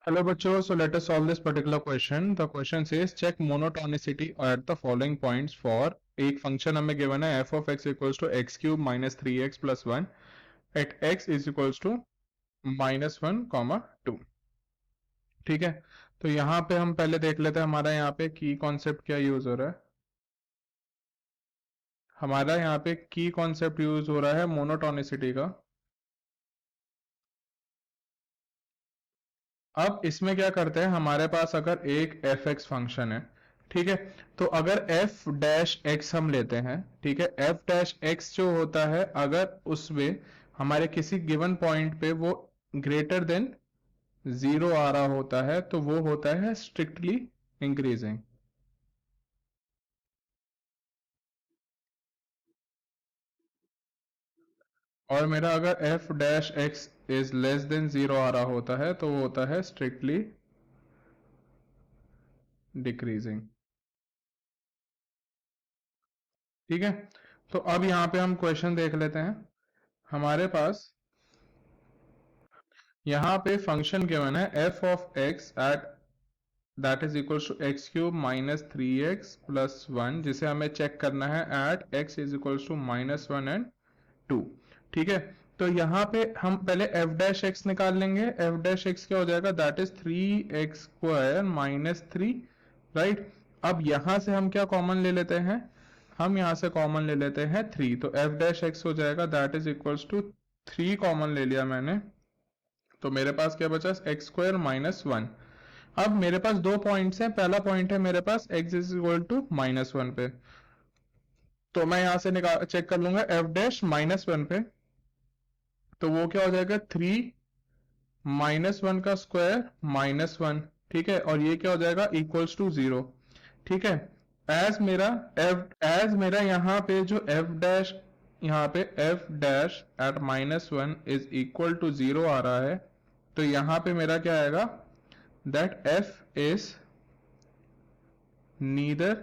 Hello बच्चों, so let us solve this particular question. The question says check monotonicity at the following points for एक function हमें given है f of x equals to x cube minus 3x plus 1 at x is equals to minus 1 comma 2. ठीक है, तो यहाँ पे हम पहले देख लेते हैं हमारा यहाँ पे की कॉन्सेप्ट क्या यूज हो रहा है। हमारा यहाँ पे की कॉन्सेप्ट यूज हो रहा है मोनोटोनिसिटी का। अब इसमें क्या करते हैं, हमारे पास अगर एक एफ एक्स फंक्शन है, ठीक है, तो अगर एफ डैश एक्स हम लेते हैं, ठीक है, एफ डैश एक्स जो होता है अगर उसमें हमारे किसी गिवन पॉइंट पे वो ग्रेटर देन जीरो आ रहा होता है तो वो होता है स्ट्रिक्टली इंक्रीजिंग। और मेरा अगर F dash X is less than zero आ रहा होता है तो वो होता है स्ट्रिक्टली डिक्रीजिंग। ठीक है, तो अब यहाँ पे हम क्वेश्चन देख लेते हैं। हमारे पास यहाँ पे फंक्शन गिवन है f of x at that is equal to x cube minus 3x plus 1, जिसे हमें चेक करना है at x is equal to minus 1 and 2। ठीक है, तो यहाँ पे हम पहले एफ डैश एक्स निकाल लेंगे। एफ डैश एक्स क्या हो जाएगा, that is 3x square minus 3, right. अब यहाँ से हम क्या कॉमन ले लेते हैं, हम यहाँ से कॉमन ले लेते हैं 3, तो एफ डैश एक्स हो जाएगा that is equals to 3 common ले लिया मैंने, तो मेरे पास क्या बचा एक्स स्क्वायर माइनस 1। अब मेरे पास दो पॉइंट्स हैं, पहला पॉइंट है मेरे पास x is equal to minus 1 पे, तो मैं यहां से निकाल चेक कर लूंगा एफ डैश माइनस 1 पे, तो वो क्या हो जाएगा 3 माइनस 1 का स्क्वायर माइनस 1, ठीक है, और ये क्या हो जाएगा इक्वल्स टू 0। ठीक है, एज मेरा यहाँ पे जो एफ डैश, यहाँ पे f dash at minus 1 is equal to 0 आ रहा है, तो यहाँ पे मेरा क्या आएगा, that f is neither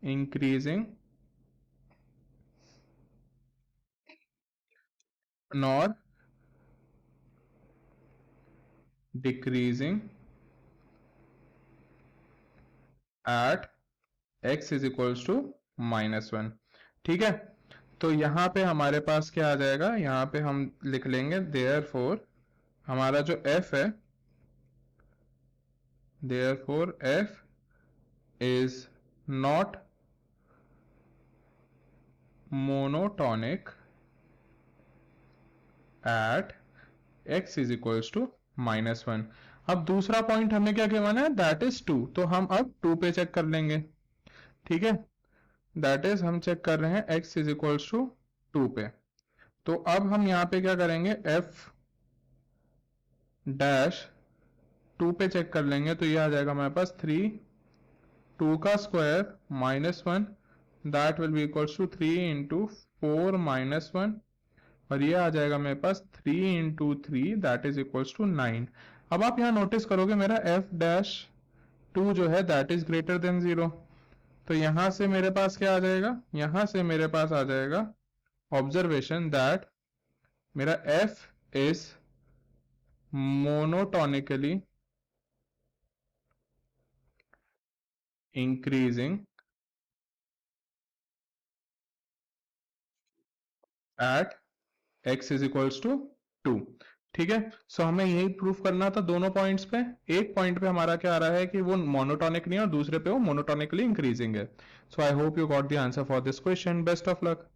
increasing nor decreasing at x is equals to minus 1। ठीक है, तो यहाँ पे हमारे पास क्या आ जाएगा, यहाँ पे हम लिख लेंगे therefore हमारा जो f है, therefore f is not monotonic at x is equals to minus 1। अब दूसरा पॉइंट हमें क्या कहना है, दैट इज 2, तो हम अब 2 पे चेक कर लेंगे। ठीक है, दैट इज हम चेक कर रहे हैं x इज इक्वल्स टू 2 पे, तो अब हम यहाँ पे क्या करेंगे, f डैश 2 पे चेक कर लेंगे, तो ये आ जाएगा हमारे पास 3 2 का square minus 1, that will be equals to 3 into 4 minus 1, और ये आ जाएगा मेरे पास 3 into 3 that is equals to 9। अब आप यहाँ नोटिस करोगे मेरा f डैश 2 जो है दैट इज ग्रेटर देन 0, तो यहां से मेरे पास क्या आ जाएगा, यहां से मेरे पास आ जाएगा ऑब्जर्वेशन दैट मेरा f is monotonically increasing at x is equals to 2। ठीक है, सो हमें यही प्रूफ करना था दोनों पॉइंट्स पे। एक पॉइंट पे हमारा क्या आ रहा है कि वो मोनोटोनिक नहीं है और दूसरे पे वो मोनोटोनिकली इंक्रीजिंग है। So I hope you got the answer for this question. Best of luck.